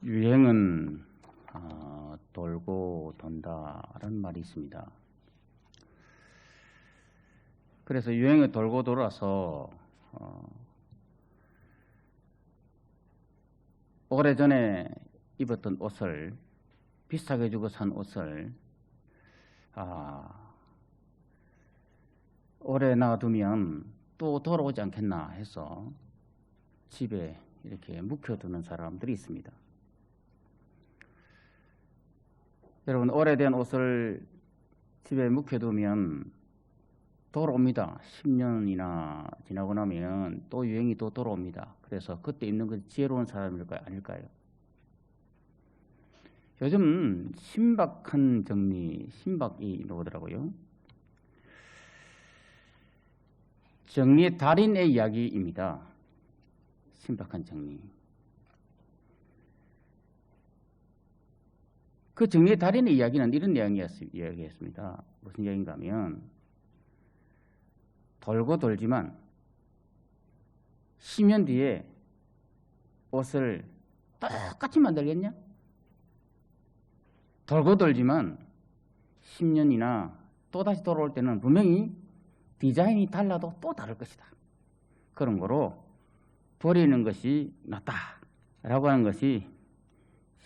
유행은 돌고 돈다라는 말이 있습니다. 그래서 유행이 돌고 돌아서 오래전에 입었던 옷을 비싸게 주고 산 옷을 오래 놔두면 또 돌아오지 않겠나 해서 집에 이렇게 묵혀두는 사람들이 있습니다. 여러분, 오래된 옷을 집에 묵혀두면 돌아옵니다. 10년이나 지나고 나면 또 유행이 또 돌아옵니다. 그래서 그때 입는 것이 지혜로운 사람일까요? 아닐까요? 요즘 신박한 정리, 신박이 나오더라고요. 정리의 달인의 이야기입니다. 신박한 정리. 그 정리의 달인의 이야기는 이런 이야기였습니다. 무슨 이야기인가 하면 돌고 돌지만 10년 뒤에 옷을 똑같이 만들겠냐? 돌고 돌지만 10년이나 또다시 돌아올 때는 분명히 디자인이 달라도 또 다를 것이다. 그런 거로 버리는 것이 낫다라고 하는 것이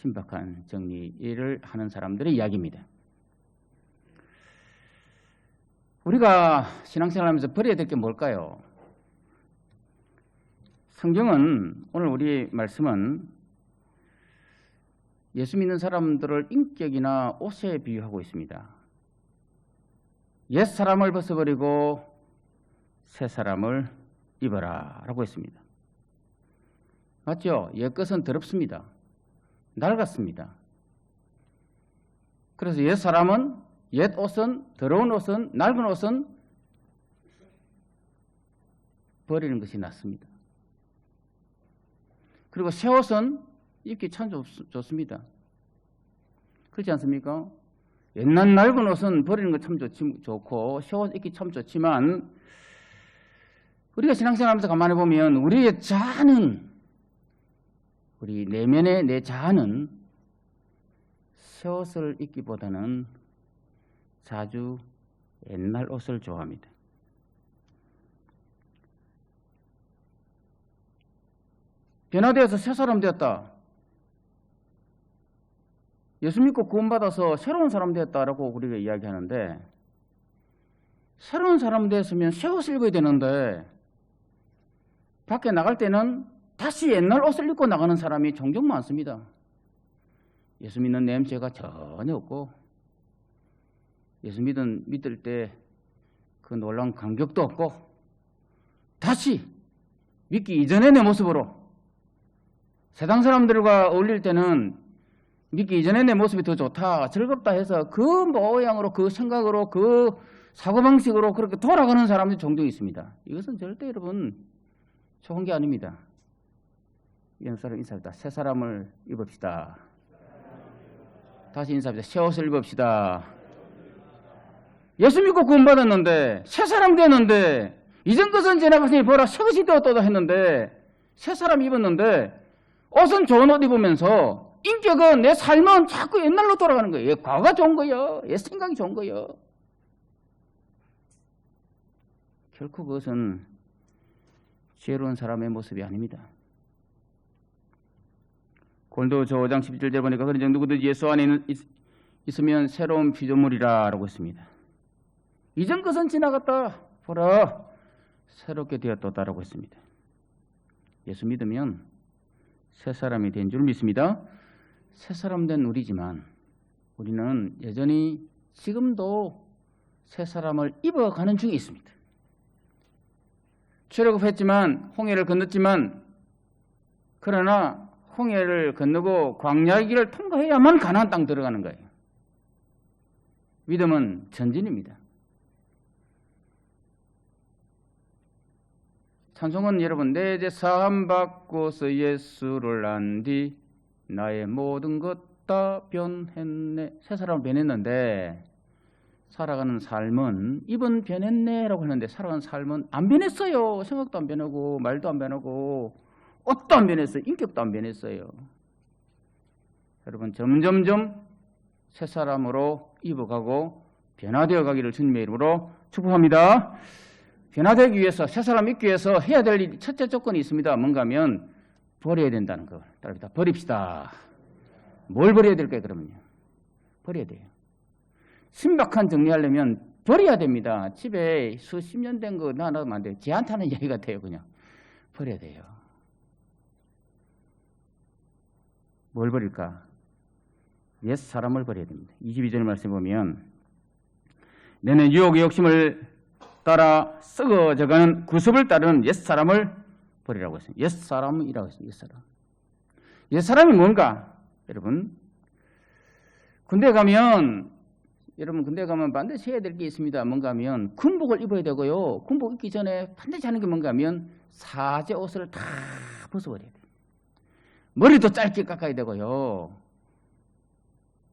신박한 정리를 하는 사람들의 이야기입니다. 우리가 신앙생활하면서 버려야 될 게 뭘까요? 성경은, 오늘 우리 말씀은 예수 믿는 사람들을 인격이나 옷에 비유하고 있습니다. 옛 사람을 벗어버리고 새 사람을 입어라 라고 했습니다. 맞죠? 옛 것은 더럽습니다. 낡았습니다. 그래서 옛 사람은, 옛 옷은, 더러운 옷은, 낡은 옷은 버리는 것이 낫습니다. 그리고 새 옷은 입기 참 좋습니다. 그렇지 않습니까? 옛날 낡은 옷은 버리는 거 참 좋고 새 옷 입기 참 좋지만, 우리가 신앙생활하면서 가만히 보면 우리의 자아는, 우리 내면의 내 자아는 새 옷을 입기보다는 자주 옛날 옷을 좋아합니다. 변화되어서 새 사람 되었다. 예수 믿고 구원받아서 새로운 사람 되었다라고 우리가 이야기하는데, 새로운 사람 되었으면 새 옷을 입어야 되는데 밖에 나갈 때는 다시 옛날 옷을 입고 나가는 사람이 종종 많습니다. 예수 믿는 냄새가 전혀 없고, 예수 믿을 때 그 놀라운 감격도 없고, 다시 믿기 이전의 내 모습으로, 세상 사람들과 어울릴 때는 믿기 이전의 내 모습이 더 좋다, 즐겁다 해서 그 모양으로, 그 생각으로, 그 사고방식으로 그렇게 돌아가는 사람들이 종종 있습니다. 이것은 절대 여러분 좋은 게 아닙니다. 영사를 인사합니다. 새 사람을 입읍시다. 다시 인사합니다. 새 옷을 입읍시다. 예수 믿고 구원받았는데, 새 사람 되었는데, 이전 것은 지나갔으니 보라 새 것이 되었다 했는데, 새 사람 입었는데 옷은 좋은 옷 입으면서 인격은, 내 삶은 자꾸 옛날로 돌아가는 거예요. 과거가 좋은 거예요. 옛 생각이 좋은 거예요. 결코 그것은 지혜로운 사람의 모습이 아닙니다. 고린도서 5장 17절 보니까 그런 누구든지 예수 안에 있으면 새로운 피조물이라 라고 했습니다. 이전 것은 지나갔다, 보라 새롭게 되었다라고 했습니다. 예수 믿으면 새 사람이 된 줄 믿습니다. 새 사람 된 우리지만 우리는 여전히 지금도 새 사람을 입어가는 중에 있습니다. 출애굽했지만, 홍해를 건넜지만, 그러나 홍해를 건너고 광야의 길을 통과해야만 가나안 땅 들어가는 거예요. 믿음은 전진입니다. 찬송은 여러분, 내 죄 사함 받고서 예수를 안 뒤 나의 모든 것 다 변했네. 새 사람을 변했는데 살아가는 삶은, 입은 변했네라고 하는데 살아가는 삶은 안 변했어요. 생각도 안 변하고 말도 안 변하고 옷도 안 변했어요. 인격도 안 변했어요. 여러분 점점점 새 사람으로 입어가고 변화되어 가기를 주님의 이름으로 축복합니다. 변화되기 위해서 새 사람 입기 위해서 해야 될 첫째 조건이 있습니다. 뭔가 하면 버려야 된다는 거. 따라합니다. 버립시다. 뭘 버려야 될까요? 그러면요. 버려야 돼요. 신박한 정리하려면 버려야 됩니다. 집에 수십 년 된 거 놔두면 안 돼요. 제한타는 이야기 같아요. 그냥 버려야 돼요. 뭘 버릴까? 옛 사람을 버려야 됩니다. 22절 말씀 보면 너는 유혹의 욕심을 따라 썩어져가는 구습을 따르는 옛 사람을 버리라고 했습니다. 옛 사람이라고 했습니다. 옛 사람. 옛 사람이 뭔가? 여러분 군대 가면 반드시 해야 될 게 있습니다. 뭔가 하면 군복을 입어야 되고요. 군복 입기 전에 반드시 하는 게 뭔가 하면 사제 옷을 다 벗어버려야 돼요. 머리도 짧게 깎아야 되고요.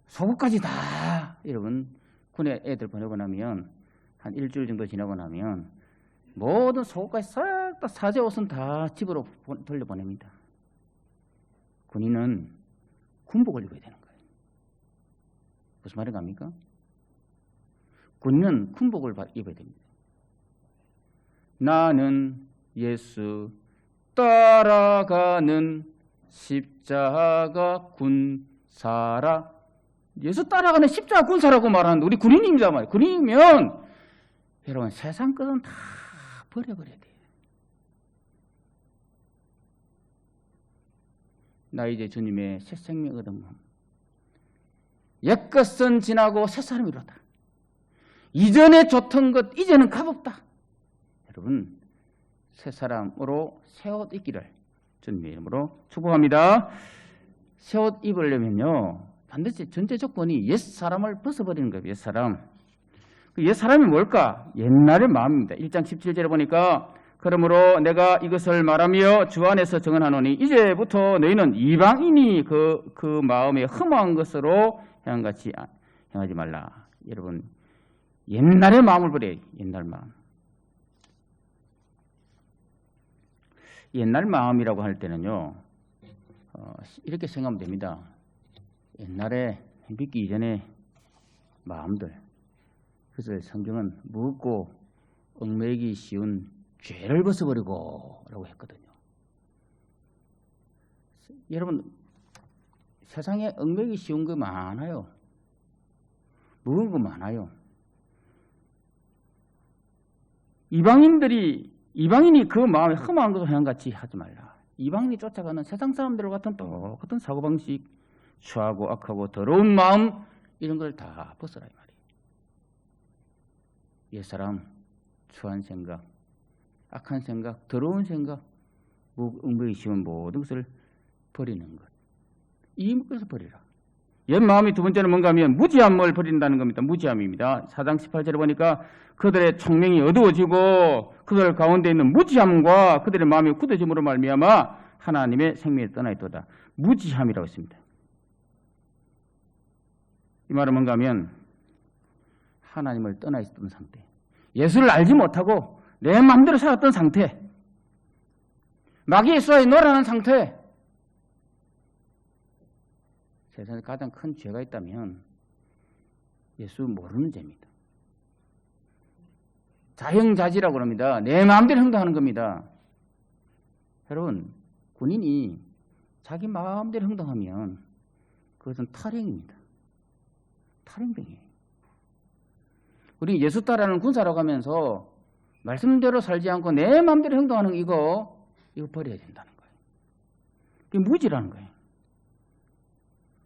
속옷까지 다 여러분 군에 애들 보내고 나면 한 일주일 정도 지나고 나면 모든 속옷까지 싹 다 사제 옷은 다 집으로 돌려보냅니다. 군인은 군복을 입어야 되는 거예요. 무슨 말인가 합니까? 군인은 군복을 입어야 됩니다. 나는 예수 따라가는 십자가 군사라. 예수 따라가는 십자가 군사라고 말하는데 우리 군인입니다 말이에요. 군인이면 여러분 세상 것은 다 버려버려야 돼요. 나 이제 주님의 새 생명 얻은 몸. 옛것은 지나고 새 사람이 이루었다. 이전에 좋던 것 이제는 값없다. 여러분 새 사람으로 새 옷 입기를 주님의 이름으로 축복합니다. 새 옷 입으려면요 반드시 전제 조건이 옛 사람을 벗어버리는 거예요. 옛 사람. 그 옛 사람이 뭘까? 옛날의 마음입니다. 1장 17절에 보니까 그러므로 내가 이것을 말하며 주 안에서 정언하노니 이제부터 너희는 이방인이 그 마음에 흠한 것으로 행한같이 행하지 말라. 여러분 옛날의 마음을 버려요. 옛날 마음. 옛날 마음이라고 할 때는요 이렇게 생각하면 됩니다. 옛날에 믿기 이전에 마음들. 그래서 성경은 무겁고 얽매이기 쉬운 죄를 벗어버리고 라고 했거든요. 여러분 세상에 얽매이기 쉬운 거 많아요. 무거운 거 많아요. 이방인이 그 마음에 흠한 것을 행한같이 하지 말라. 이방인이 쫓아가는 세상 사람들과 같은 똑같은 사고방식, 추하고 악하고 더러운 마음 이런 걸 다 벗어라 이 말이에요. 옛사람, 추한 생각, 악한 생각, 더러운 생각, 얽매이기 쉬운 모든 것을 버리는 것. 이 것을 버리라. 옛 마음이 두 번째는 뭔가 하면 무지함을 버린다는 겁니다. 무지함입니다. 4장 18절에 보니까 그들의 총명이 어두워지고 그들 가운데 있는 무지함과 그들의 마음이 굳어짐으로 말미암아 하나님의 생명이 떠나 있도다. 무지함이라고 했습니다. 이 말은 뭔가 하면 하나님을 떠나 있었던 상태. 예수를 알지 못하고 내 마음대로 살았던 상태. 마귀의 수하에 놀아나는 상태. 세상에 가장 큰 죄가 있다면 예수 모르는 죄입니다. 자형자지라고 합니다. 내 마음대로 행동하는 겁니다. 여러분 군인이 자기 마음대로 행동하면 그것은 탈행입니다. 탈행병이에요. 우리 예수 따라하는 군사라고 하면서 말씀대로 살지 않고 내 마음대로 행동하는 이거 버려야 된다는 거예요. 그게 무지라는 거예요.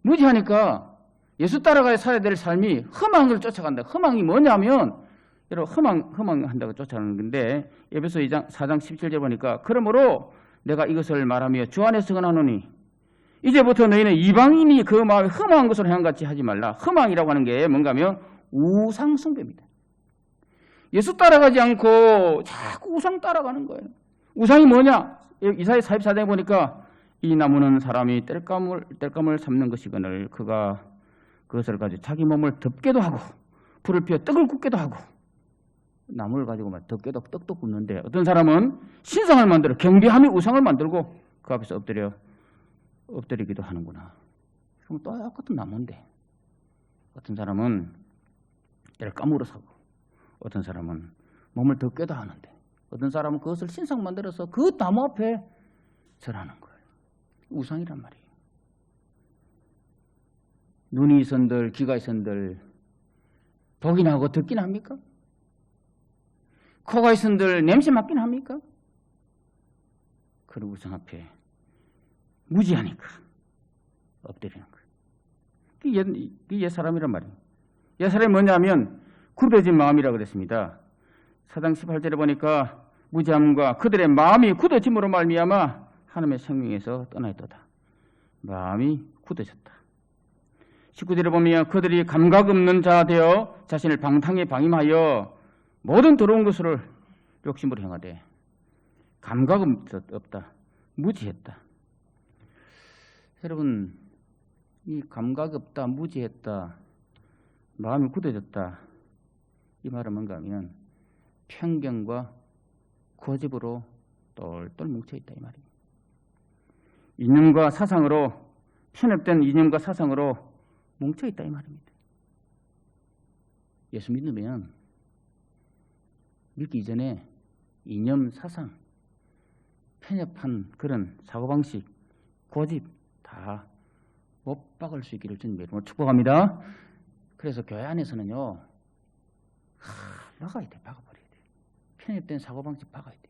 무지하니까 예수 따라가야 살아야 될 삶이 흠한 걸 쫓아간다. 흠한이 뭐냐면 여러분 흠한다고 쫓아가는 건데 에베소 2장 4장 17절 보니까 그러므로 내가 이것을 말하며 주 안에서 증언하노니 이제부터 너희는 이방인이 그 마음에 흠한 것으로 행한같이 하지 말라. 흠한이라고 하는 게 뭔가 하면 우상 숭배입니다. 예수 따라가지 않고 자꾸 우상 따라가는 거예요. 우상이 뭐냐? 이사야 44장에 보니까 이 나무는 사람이 땔감을 삶는 것이거늘 그가 그것을 가지고 자기 몸을 덮게도 하고 불을 피워 떡을 굽게도 하고 나무를 가지고 막 덮게도 떡도 굽는데 어떤 사람은 신상을 만들어 경비하며 우상을 만들고 그 앞에서 엎드리기도 하는구나. 그럼 똑같은 나무인데 어떤 사람은 때를 까물어서 하고 어떤 사람은 몸을 더 꿰다 하는데 어떤 사람은 그것을 신상 만들어서 그 나무 앞에 절하는 거예요. 우상이란 말이에요. 눈이 있은들 귀가 있은들 보긴 하고 듣긴 합니까? 코가 있은들 냄새 맡긴 합니까? 그런 우상 앞에 무지하니까 엎드리는 거예요. 그게 옛사람이란 말이에요. 옛사람이 뭐냐면 굳어진 마음이라고 그랬습니다. 사장 18절에 보니까 무지함과 그들의 마음이 굳어짐으로 말미암아 하나님의 생명에서 떠나있도다. 마음이 굳어졌다. 19절에 보면 그들이 감각 없는 자 되어 자신을 방탕에 방임하여 모든 더러운 것을 욕심으로 행하되 감각 없다. 무지했다. 여러분, 이 감각 없다, 무지했다, 마음이 굳어졌다, 이 말은 뭔가 하면 편견과 고집으로 똘똘 뭉쳐있다 이 말이에요. 이념과 사상으로, 편협된 이념과 사상으로 뭉쳐있다 이 말입니다. 예수 믿으면 믿기 이전에 이념, 사상, 편협한 그런 사고방식, 고집 다 못 박을 수 있기를 주님의 이름으로 축복합니다. 그래서 교회 안에서는요, 박아야 돼, 박아버려야 돼. 편협된 사고방식 박아야 돼.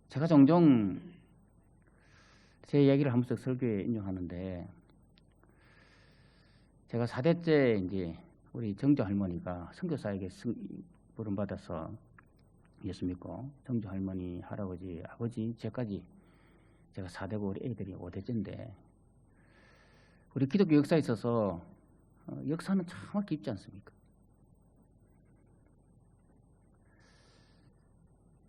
제가 종종 제 이야기를 한 번씩 설교에 인용하는데, 제가 4대째 이제 우리 정조 할머니가 선교사에게 부름받아서 예수 믿고 정조 할머니, 할아버지, 아버지, 제까지 제가 4대고 우리 애들이 5대째인데 우리 기독교 역사에 있어서 역사는 참 깊지 않습니까?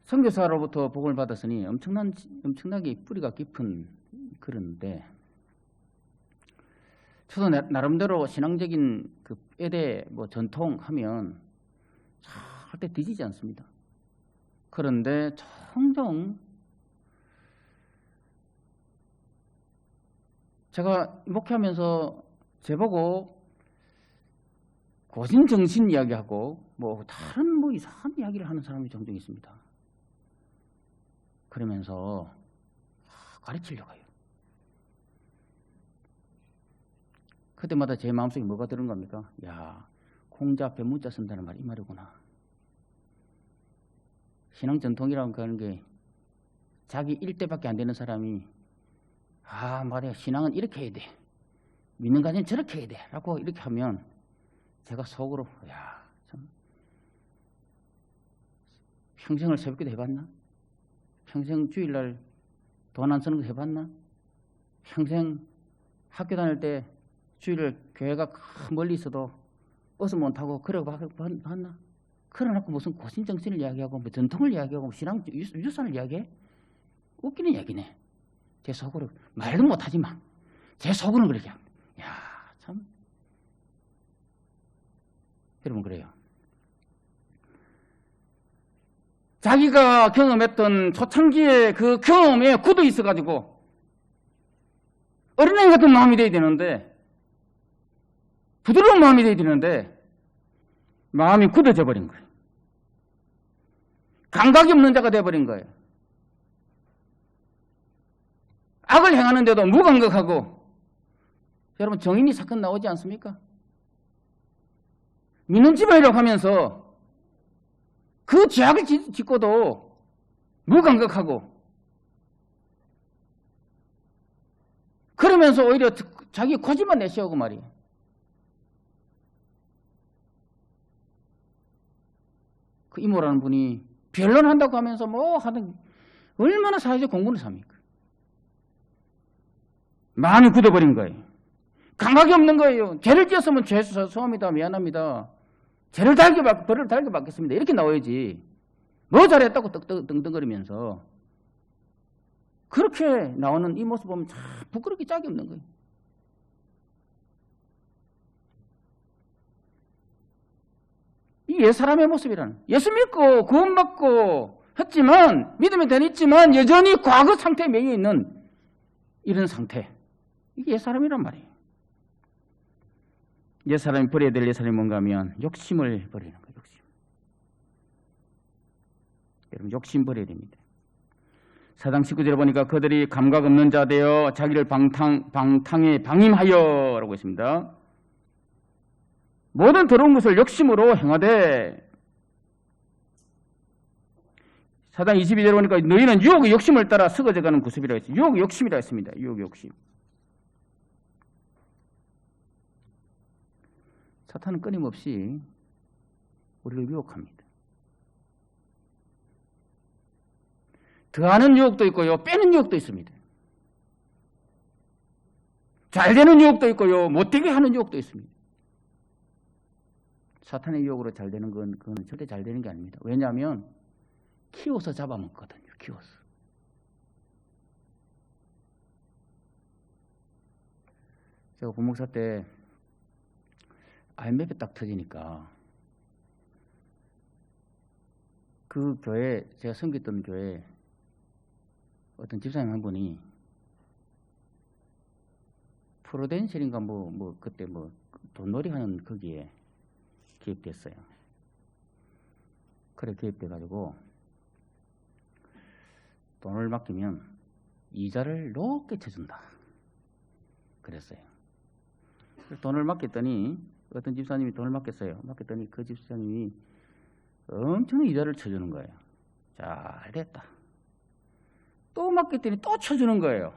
선교사로부터 복음을 받았으니 엄청나게 뿌리가 깊은 그런데 저도 나름대로 신앙적인 그 애대 전통 하면 절대 뒤지지 않습니다. 그런데 종종 제가 목회하면서 제보고 고진정신 이야기하고 다른 이상한 이야기를 하는 사람이 종종 있습니다. 그러면서 가르치려고 해요. 그때마다 제 마음속에 뭐가 드는 겁니까? 야, 공자 앞에 문자 쓴다는 말이 이 말이구나. 신앙 전통이라고 하는 게 자기 1대밖에 안 되는 사람이 말이야, 신앙은 이렇게 해야 돼. 믿는 가지는 저렇게 해야 돼. 라고 이렇게 하면 제가 속으로 참 평생을 새벽기도 해봤나? 평생 주일날 돈 안 쓰는 거 해봤나? 평생 학교 다닐 때 주일 교회가 멀리 있어도 버스 못 타고 그러고 봤나? 그러놓고 무슨 고신정신을 이야기하고 전통을 이야기하고 신앙 유산을 이야기해? 웃기는 얘기네. 제 속으로 말도 못하지만 제 속으로는 그렇게 합니다. 참 여러분 그래요. 자기가 경험했던 초창기의 그 경험에 굳어 있어가지고 어린애 같은 마음이 돼야 되는데, 부드러운 마음이 돼야 되는데 마음이 굳어져 버린 거예요. 감각이 없는 자가 되어버린 거예요. 악을 행하는데도 무감각하고. 여러분 정인이 사건 나오지 않습니까? 믿는 집안이라고 하면서 그 죄악을 짓고도 무감각하고 그러면서 오히려 자기 고집만 내세우고 말이에요. 그 이모라는 분이 변론한다고 하면서 하는 얼마나 사회적 공분을 삽니까? 마음이 굳어버린 거예요. 감각이 없는 거예요. 죄를 지었으면 죄송합니다, 미안합니다, 죄를 달게 받고 벌을 달게 받겠습니다, 이렇게 나와야지. 뭐 잘했다고 떵떵거리면서 그렇게 나오는 이 모습 보면 참 부끄럽게 짝이 없는 거예요. 이 옛사람의 모습이라는, 예수 믿고 구원받고 했지만 믿음에 대한 있지만 여전히 과거 상태에 매여 있는 이런 상태. 이게 옛사람이란 말이에요. 옛사람이 버려야 될 옛사람이 뭔가 하면 욕심을 버리는 거예요. 욕심. 여러분 욕심 버려야 됩니다. 4장 19절에 보니까 그들이 감각 없는 자 되어 자기를 방탕에 방임하여 라고 했습니다. 모든 더러운 것을 욕심으로 행하되 4장 22절에 보니까 너희는 유혹의 욕심을 따라 썩어져가는 구습이라고 했어요. 유혹의 욕심이라고 했습니다. 유혹의 욕심. 사탄은 끊임없이 우리를 유혹합니다. 더하는 유혹도 있고요. 빼는 유혹도 있습니다. 잘 되는 유혹도 있고요. 못되게 하는 유혹도 있습니다. 사탄의 유혹으로 잘 되는 그건 절대 잘 되는 게 아닙니다. 왜냐하면 키워서 잡아먹거든요. 키워서. 제가 부목사 때 IMF 딱 터지니까 그 교회, 제가 섬겼던 교회 어떤 집사님 한 분이 프로덴셜인가 그때 돈놀이 하는 거기에 개입됐어요. 그래 개입돼가지고 돈을 맡기면 이자를 높게 쳐준다. 그랬어요. 돈을 맡겼더니 어떤 집사님이 돈을 맡겼어요. 맡겼더니 그 집사님이 엄청 이자를 쳐주는 거예요. 잘 됐다. 또 맡겼더니 또 쳐주는 거예요.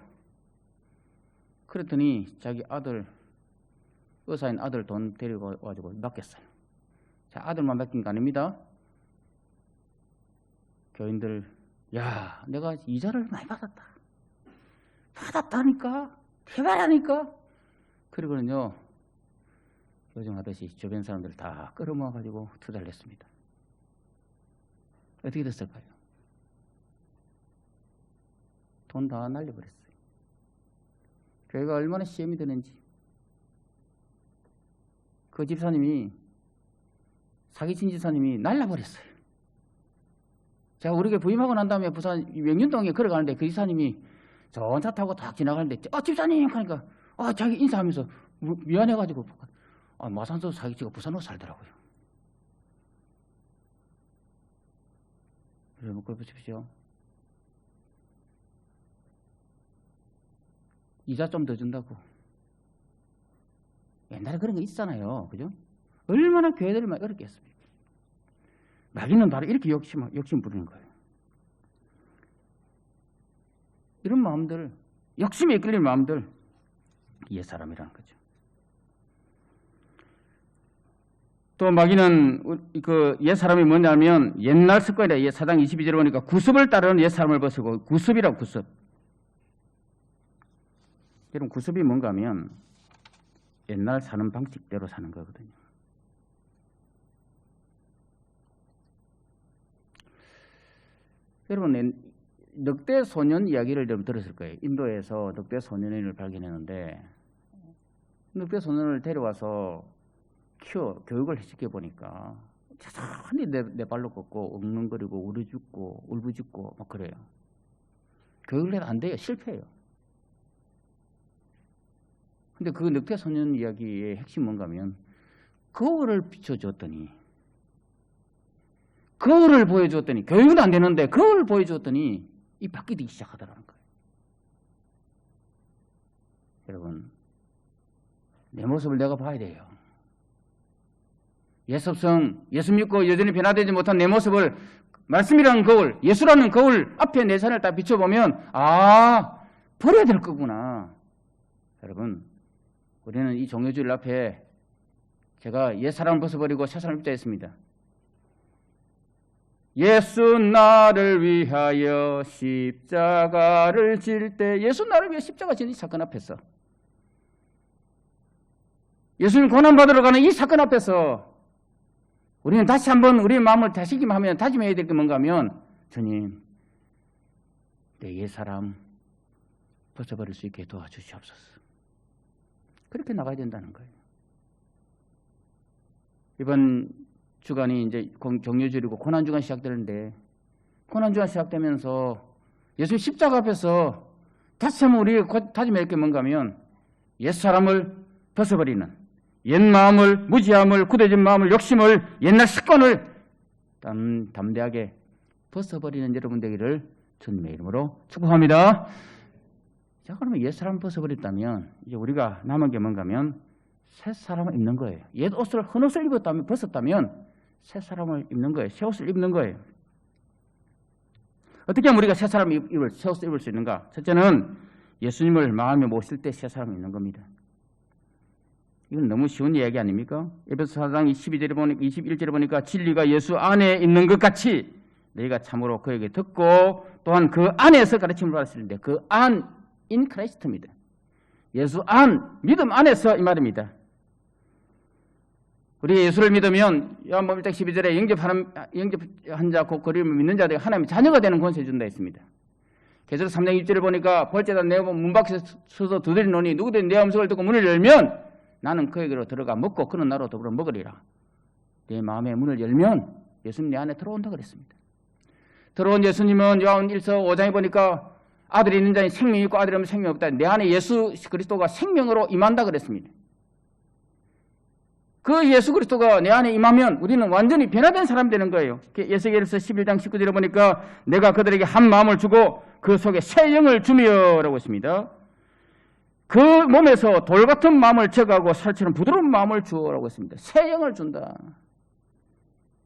그랬더니 자기 아들, 의사인 아들 돈 데리고 와가지고 맡겼어요. 자, 아들만 맡긴 거 아닙니다. 교인들, 야, 내가 이자를 많이 받았다. 받았다니까? 대단하니까? 그리고는요, 요즘 하듯이 주변 사람들 다 끌어모아가지고 투자를 했습니다. 어떻게 됐을까요? 돈 다 날려버렸어요. 교회가 얼마나 시험이 되는지. 그 집사님이, 사기친 집사님이 날라버렸어요. 제가 우리 교회 부임하고 난 다음에 부산 명륜동에 걸어가는데 그 집사님이 전차 타고 딱 지나가는데 집사님 하니까 자기 인사하면서 미안해가지고 마산서 사기치고 부산으로 살더라고요. 여러분 그걸 보십시오. 이자 좀 더 준다고. 옛날에 그런 거 있잖아요. 그죠? 얼마나 교회들이 많이 어렵겠습니까? 마귀는 바로 이렇게 욕심 부리는 거예요. 이런 마음들, 욕심에 이끌리는 마음들, 옛사람이라는 거죠. 또 마귀는 그 옛사람이 뭐냐면 옛날 습관이라 4장 22절에 보니까 구습을 따르는 옛사람을 벗고 구습이라고 구습. 여러분 구습이 뭔가 하면 옛날 사는 방식대로 사는 거거든요. 여러분 늑대 소년 이야기를 좀 들었을 거예요. 인도에서 늑대 소년을 발견했는데 늑대 소년을 데려와서 교육을 시켜보니까 자산히 내 발로 걷고 엉엉거리고 울부짖고 막 그래요. 교육을 해도 안 돼요. 실패해요. 근데 그 늑대 소년 이야기의 핵심 뭔가 하면 거울을 비춰줬더니 거울을 보여줬더니 교육은 안 되는데 거울을 보여줬더니 이 바뀌기 시작하더라는 거예요. 여러분 내 모습을 내가 봐야 돼요. 예습성, 예수 믿고 여전히 변화되지 못한 내 모습을 말씀이라는 거울, 예수라는 거울 앞에 내 삶을 딱 비춰보면 버려야 될 거구나. 여러분 우리는 이 종교주일 앞에 제가 옛사람을 벗어버리고 새사람을 입자했습니다. 예수 나를 위하여 십자가를 질 때 예수 나를 위해 십자가 지는 이 사건 앞에서 예수님 고난받으러 가는 이 사건 앞에서 우리는 다시 한번 우리의 마음을 다시김하면 다짐해야 될 게 뭔가 하면 주님 내 옛사람 벗어버릴 수 있게 도와주시옵소서. 그렇게 나가야 된다는 거예요. 이번 주간이 이제 종료주일이고 고난주간 시작되는데 고난주가 시작되면서 예수 십자가 앞에서 다시 한번 우리가 다짐할 게 뭔가 하면 옛사람을 벗어버리는 옛 마음을, 무지함을, 굳어진 마음을, 욕심을, 옛날 습관을 담대하게 벗어버리는 여러분 되기를 주님의 이름으로 축복합니다. 자, 그러면 옛사람을 벗어버렸다면 이제 우리가 남은 게 뭔가 하면 새 사람을 입는 거예요. 옛 옷을, 헌옷을 입었다면, 벗었다면 새 사람을 입는 거예요. 새 옷을 입는 거예요. 어떻게 하면 우리가 새 사람을 새 옷을 입을 수 있는가? 첫째는 예수님을 마음에 모실 때 새 사람을 입는 겁니다. 이건 너무 쉬운 이야기 아닙니까? 에베소 4장 21절에 보니까 진리가 예수 안에 있는 것 같이 너희가 참으로 그에게 듣고 또한 그 안에서 가르침을 받았을 때 그 안, 인 크라이스트입니다. 예수 안, 믿음 안에서 이 말입니다. 우리가 예수를 믿으면 요한복음 1장 12절에 영접한 자 곧 그리스도를 믿는 자들이 하나님의 자녀가 되는 권세 준다 했습니다. 계속 3장 6절에 보니까 벌제단 내가 문 밖에 서서 두드리노니 누구든 내 음성을 듣고 문을 열면 나는 그에게로 들어가 먹고 그는 나로 더불어 먹으리라. 내 마음의 문을 열면 예수님 내 안에 들어온다 그랬습니다. 들어온 예수님은 요한 1서 5장에 보니까 아들이 있는 자는 생명이 있고 아들이 없는 생명이 없다. 내 안에 예수 그리스도가 생명으로 임한다 그랬습니다. 그 예수 그리스도가 내 안에 임하면 우리는 완전히 변화된 사람이 되는 거예요. 에스겔서 11장 19절에 보니까 내가 그들에게 한 마음을 주고 그 속에 새 영을 주며 라고 했습니다. 그 몸에서 돌 같은 마음을 제거하고 살처럼 부드러운 마음을 주어라고 했습니다. 새 영을 준다.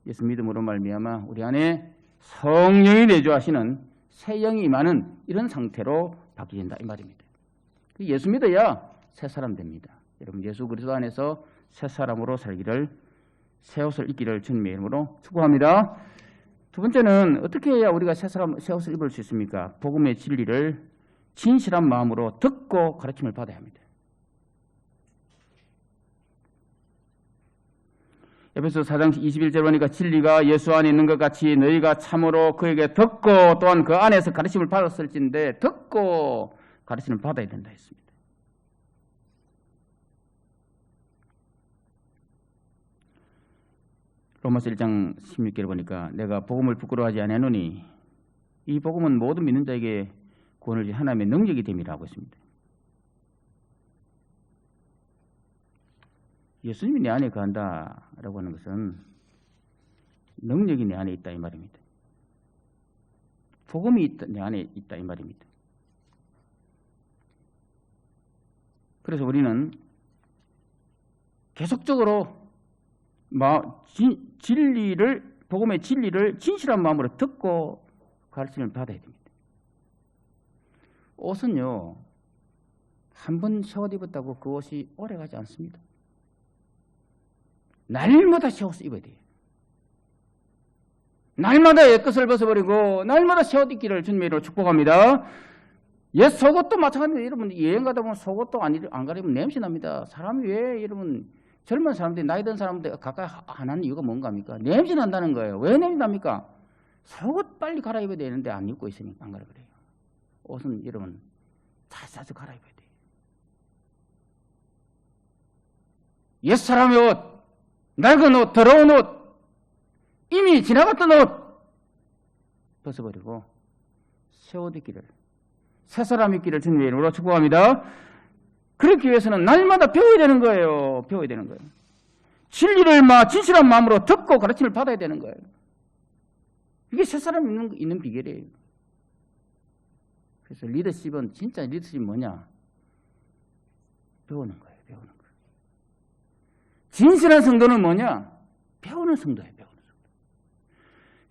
예수 믿음으로 말미암아 우리 안에 성령이 내주하시는 새 영이 임하는 이런 상태로 바뀌어진다 이 말입니다. 예수 믿어야 새 사람 됩니다. 여러분 예수 그리스도 안에서 새 사람으로 살기를, 새 옷을 입기를 주님의 이름으로 축복합니다. 두 번째는 어떻게 해야 우리가 새 옷을 입을 수 있습니까? 복음의 진리를 진실한 마음으로 듣고 가르침을 받아야 합니다. 에베소 4장 21절 보니까 진리가 예수 안에 있는 것 같이 너희가 참으로 그에게 듣고 또한 그 안에서 가르침을 받았을진데 듣고 가르침을 받아야 된다 했습니다. 로마서 1장 16절에 보니까 내가 복음을 부끄러워하지 아니하노니 이 복음은 모든 믿는 자에게 구원을 주신 하나님의 능력이 됨이라고 했습니다. 예수님이 내 안에 거한다라고 하는 것은 능력이 내 안에 있다 이 말입니다. 복음이 내 안에 있다 이 말입니다. 그래서 우리는 계속적으로 복음의 진리를 진실한 마음으로 듣고 가르침을 받아야 됩니다. 옷은요, 한 번 새 옷 입었다고 그 옷이 오래 가지 않습니다. 날마다 새 옷을 입어야 돼요. 날마다 옛 것을 벗어버리고 날마다 새 옷 입기를 주님의 이름으로 축복합니다. 옛 속옷도 마찬가지입니다. 여러분 여행 가다 보면 속옷도 안 가리면 냄새 납니다. 사람이 왜 여러분 젊은 사람들이 나이 든 사람들 가까이 안 하는 이유가 뭔가 합니까? 냄새 난다는 거예요. 왜 냄새 납니까? 속옷 빨리 갈아입어야 되는데 안 입고 있으니까 안 가라 그래요. 옷은 여러분 자주 갈아입어야 돼요. 옛사람의 옷, 낡은 옷, 더러운 옷, 이미 지나갔던 옷 벗어버리고 새 옷 입기를, 새 사람 입기를 주님의 이름으로 축복합니다. 그렇기 위해서는 날마다 배워야 되는 거예요. 배워야 되는 거예요. 진리를 진실한 마음으로 듣고 가르침을 받아야 되는 거예요. 이게 새 사람 있는 비결이에요. 그래서 리더십은 진짜 리더십이 뭐냐? 배우는 거예요. 배우는 거예요. 진실한 성도는 뭐냐? 배우는 성도예요. 배우는 성도.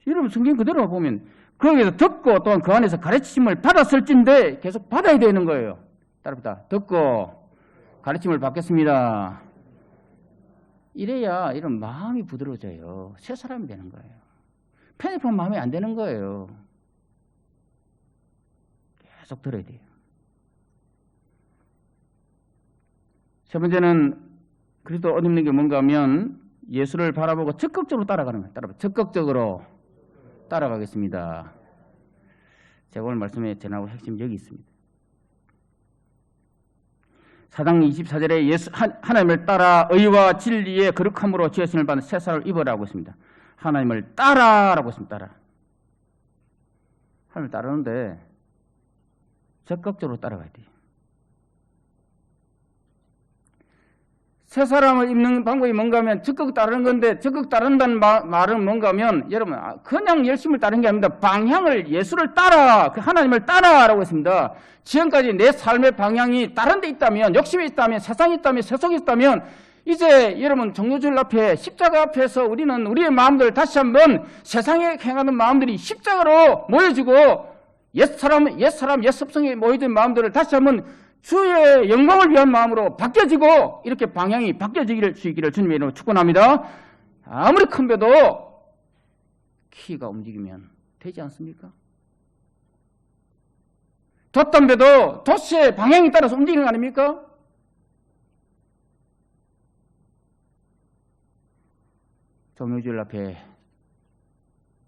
여러분 성경 그대로 보면 거기에서 듣고 또한 그 안에서 가르침을 받았을진데 계속 받아야 되는 거예요. 따라합니다. 듣고 가르침을 받겠습니다. 이래야 이런 마음이 부드러워져요. 새 사람이 되는 거예요. 편협한 마음이 안 되는 거예요. 계속 들어야 돼요. 세 번째는 그리스도 옷 입는 게 뭔가 하면 예수를 바라보고 적극적으로 따라가는 거예요. 적극적으로 따라가겠습니다. 제가 오늘 말씀에 전하고 핵심 여기 있습니다. 4장 24절에 예수 하나님을 따라 의와 진리의 거룩함으로 지으심을 받은 새 사람을 입으라고 했습니다. 하나님을 따라라고 했습니다. 따라. 하나님을 따르는데 적극적으로 따라가야 돼요. 새 사람을 입는 방법이 뭔가 하면 적극 따르는 건데, 적극 따른다는 말은 뭔가 하면 여러분 그냥 열심히 따르는 게 아닙니다. 방향을, 예수를 따라, 그 하나님을 따라라고 했습니다. 지금까지 내 삶의 방향이 다른 데 있다면, 욕심이 있다면, 세상이 있다면, 세속이 있다면 이제 여러분 종료주일 앞에, 십자가 앞에서 우리는 우리의 마음들을 다시 한번 세상에 행하는 마음들이 십자가로 모여지고 옛사람, 옛습성에 모여진 마음들을 다시 한번 주의 영광을 위한 마음으로 바뀌어지고 이렇게 방향이 바뀌어지기를 주의기를 주님의 이름으로 축원합니다. 아무리 큰 배도 키가 움직이면 되지 않습니까? 돛단 배도 돛의 방향에 따라서 움직이는 거 아닙니까? 종료주일 앞에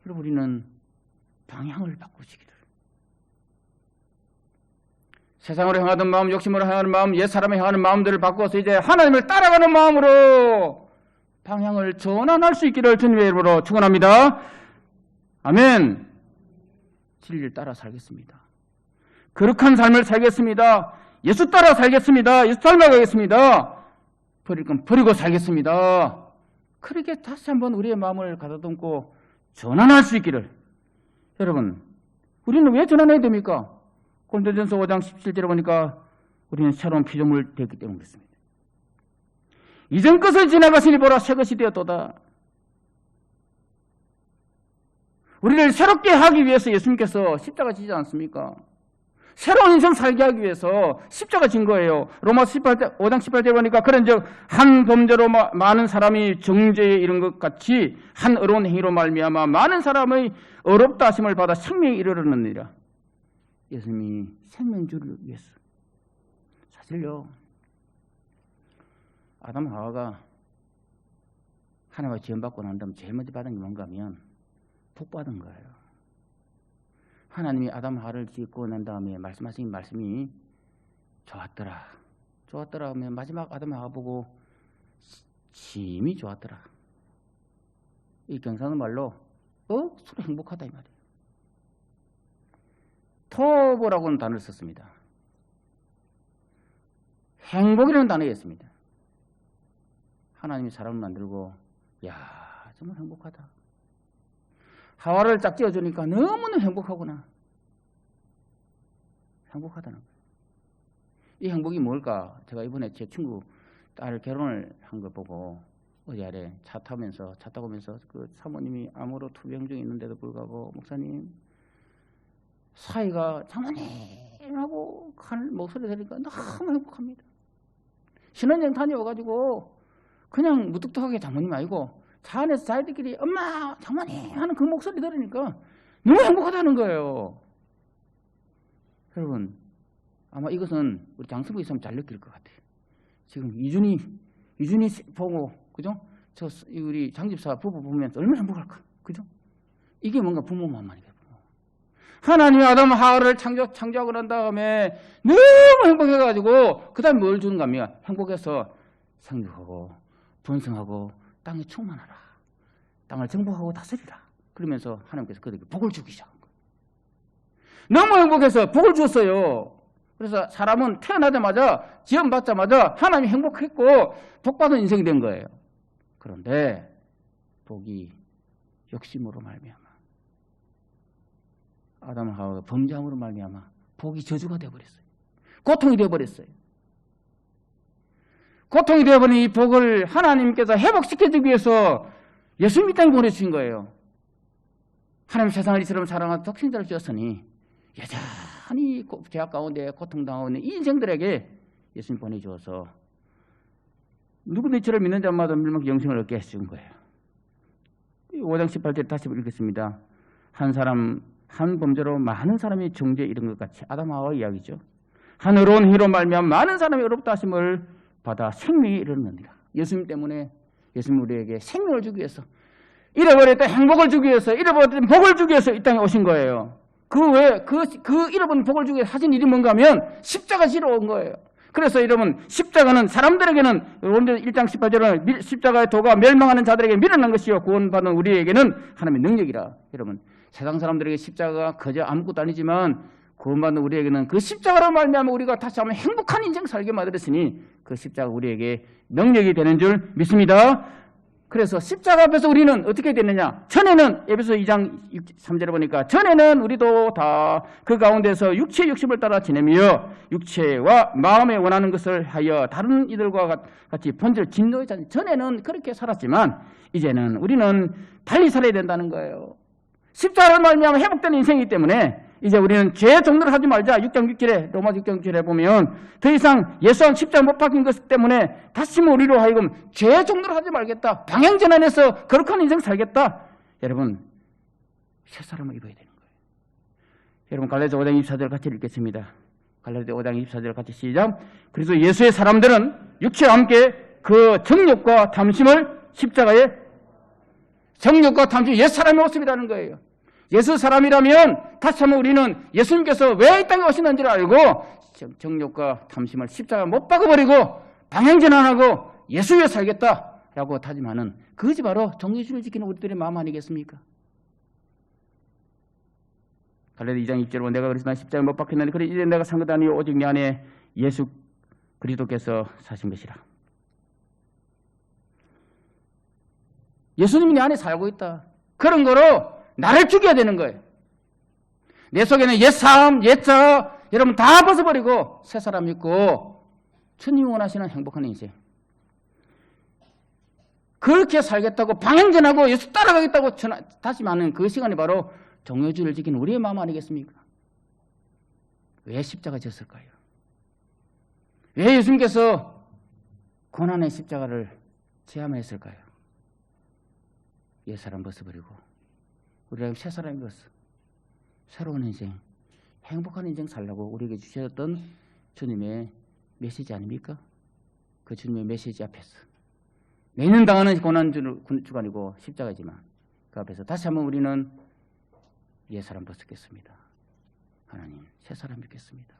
여러분 우리는 방향을 바꾸시기를, 세상으로 향하던 마음, 욕심으로 향하는 마음, 옛사람에 향하는 마음들을 바꿔서 이제 하나님을 따라가는 마음으로 방향을 전환할 수 있기를 주님의 이름으로 축원합니다. 아멘. 진리를 따라 살겠습니다. 거룩한 삶을 살겠습니다. 예수 따라 살겠습니다. 예수 닮아가겠습니다. 버릴 건 버리고 살겠습니다. 그렇게 다시 한번 우리의 마음을 가다듬고 전환할 수 있기를. 여러분, 우리는 왜 전환해야 됩니까? 고린도전서 5장 17절에 보니까 우리는 새로운 피조물 되었기 때문에 그렇습니다. 이전 것을 지나가시니 보라 새 것이 되었도다. 우리를 새롭게 하기 위해서 예수님께서 십자가 지지 않습니까? 새로운 인생 살게 하기 위해서 십자가 진 거예요. 로마서 5장 18절에 보니까 그런즉 한 범죄로 많은 사람이 정죄에 이른 것 같이 한 의로운 행위로 말미암아 많은 사람의 어렵다 하심을 받아 생명에 이르렀느니라. 예수님이 생명주를 위해서. 사실요, 아담 하와가 하나님과 지원받고 난 다음 제일 먼저 받은 게 뭔가 하면 복 받은 거예요. 하나님이 아담 하와를 짓고 난 다음에 말씀하신 말씀이 좋았더라 하면 마지막 아담 하와 보고 심히 좋았더라. 이 경상도 말로 억수로 행복하다 이 말이에요. 토보라고는 단어를 썼습니다. 행복이라는 단어였습니다. 하나님이 사람을 만들고 야 정말 행복하다. 하와를 짝 지어주니까 너무나 행복하구나. 행복하다는 거예요. 이 행복이 뭘까? 제가 이번에 제 친구 딸 결혼을 한 거 보고 어제 아래 차 타고 오면서 그 사모님이 암으로 투병중에 있는데도 불구하고 목사님 사이가 장모님하고 하는 목소리 들으니까 너무 행복합니다. 신혼여행 다녀와가지고 그냥 무뚝뚝하게 장모님 아니고 차 안에서 자기들끼리 엄마 장모님 하는 그 목소리 들으니까 너무 행복하다는 거예요. 여러분 아마 이것은 우리 장성부 있으면 잘 느낄 것 같아요. 지금 이준이 보고 그죠? 저 우리 장집사 부부 보면서 얼마나 행복할까, 그죠? 이게 뭔가 부모 마음만이에요. 하나님이 아담 하와를 창조하고 난 다음에 너무 행복해가지고 그 다음에 뭘 주는가 하면 행복해서 생육하고 번성하고 땅에 충만하라, 땅을 정복하고 다스리라. 그러면서 하나님께서 그들에게 복을 주기 시작한 거예요. 너무 행복해서 복을 줬어요. 그래서 사람은 태어나자마자 지원받자마자 하나님이 행복했고 복받은 인생이 된 거예요. 그런데 복이 욕심으로 말미암아 아담 하와가 범죄함으로 말미암아 복이 저주가 되어버렸어요. 고통이 되어버렸어요. 고통이 되어버린 이 복을 하나님께서 회복시켜주기 위해서 예수님이 땅에 보내주신 거예요. 하나님 세상을 이처럼 사랑하는 독생자를 주었으니 여전히 죄악 가운데 고통당하고 있는 이 인생들에게 예수님 보내주어서 누구든지 저를 믿는 자마다 멸망 영생을 얻게 해준 거예요. 5장 18절 다시 읽겠습니다. 한 범죄로 많은 사람이 정죄에 이른 것 같이 아담 하와 이야기죠. 한 의로운 행위로 말미암아 많은 사람이 의롭다 하심을 받아 생명에 이르느니라. 예수님 때문에 예수님 우리에게 생명을 주기 위해서, 잃어버렸던 행복을 주기 위해서, 잃어버렸던 복을 주기 위해서 이 땅에 오신 거예요. 그 잃어버린 복을 주기 위해서 하신 일이 뭔가 하면 십자가 지러 온 거예요. 그래서 여러분 십자가는 사람들에게는 로마서 1장 18절은 십자가의 도가 멸망하는 자들에게 밀어난 것이요 구원받은 우리에게는 하나님의 능력이라. 여러분 세상 사람들에게 십자가가 그저 아무것도 아니지만 구원받는 우리에게는 그 십자가로 말미암아 우리가 다시 한번 행복한 인생 살게 만들었으니 그 십자가 우리에게 능력이 되는 줄 믿습니다. 그래서 십자가 앞에서 우리는 어떻게 되느냐? 전에는 에베소 2장 3절에 보니까 전에는 우리도 다 그 가운데서 육체의 욕심을 따라 지내며 육체와 마음에 원하는 것을 하여 다른 이들과 같이 본질 진노했잖아요. 전에는 그렇게 살았지만 이제는 우리는 달리 살아야 된다는 거예요. 십자가를 말미암아 회복된 인생이기 때문에 이제 우리는 죄의 종로를 하지 말자. 6장 6절에 로마 6장 6절에 보면 더 이상 예수 안 십자가 못 박힌 것 때문에 다시 우리로 하여금 죄의 종로를 하지 말겠다. 방향전환해서 거룩한 인생 살겠다. 여러분 새 사람을 입어야 되는 거예요. 여러분 갈라디아 5장 24절 같이 읽겠습니다. 갈라디아 5장 24절 같이 시작. 그래서 예수의 사람들은 육체와 함께 그 정욕과 탐심을 십자가에 정욕과 탐심 옛 사람의 모습이라는 거예요. 예수 사람이라면 다시 한번 우리는 예수님께서 왜 이 땅에 오시는지를 알고 정욕과 탐심을 십자가 못 박아버리고 방향전환하고 예수 위에 살겠다라고 다짐하는 그것이 바로 정죄주를 지키는 우리들의 마음 아니겠습니까? 갈라디아 2장 2절로 내가 그래서 난 십자가에 못 박혔는데 그래 이제 내가 산 것 아니 오직 내 안에 예수 그리스도께서 사신 것이라. 예수님이 내 안에 살고 있다. 그런 거로 나를 죽여야 되는 거예요. 내 속에는 옛사람, 옛자 여러분 다 벗어버리고 새 사람 믿고 주님이 원하시는 행복한 인생. 그렇게 살겠다고 방향전하고 예수 따라가겠다고 다시 말하는 그 시간이 바로 정욕주의를 지키는 우리의 마음 아니겠습니까? 왜 십자가 졌을까요? 왜 예수님께서 고난의 십자가를 체험했을까요? 옛사람 벗어버리고 우리가 새 사람이 되었어. 새로운 인생, 행복한 인생 살라고 우리에게 주셨던 주님의 메시지 아닙니까? 그 주님의 메시지 앞에서 매년 당하는 고난 주간이고 십자가지만 그 앞에서 다시 한번 우리는 옛 사람 벗겠습니다. 하나님, 새 사람 믿겠습니다.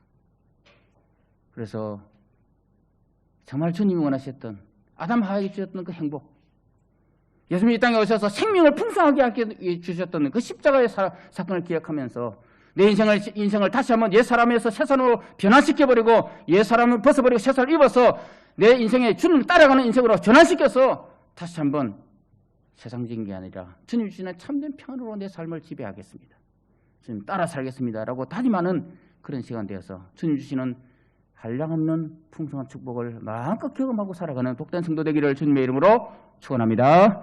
그래서 정말 주님이 원하셨던 아담 하와에게 주셨던 그 행복, 예수님이 이 땅에 오셔서 생명을 풍성하게 주셨던 그 십자가의 사건을 기억하면서 내 인생을 다시 한번 옛 사람에서 새 사람으로 변화시켜버리고 옛 사람을 벗어버리고 새 사람을 입어서 내 인생에 주님을 따라가는 인생으로 전환시켜서 다시 한번 세상적인 게 아니라 주님 주시는 참된 평안으로 내 삶을 지배하겠습니다. 주님 따라 살겠습니다. 라고 다짐하는 그런 시간 되어서 주님 주시는 한량없는 풍성한 축복을 마음껏 경험하고 살아가는 복된 성도 되기를 주님의 이름으로 축원합니다.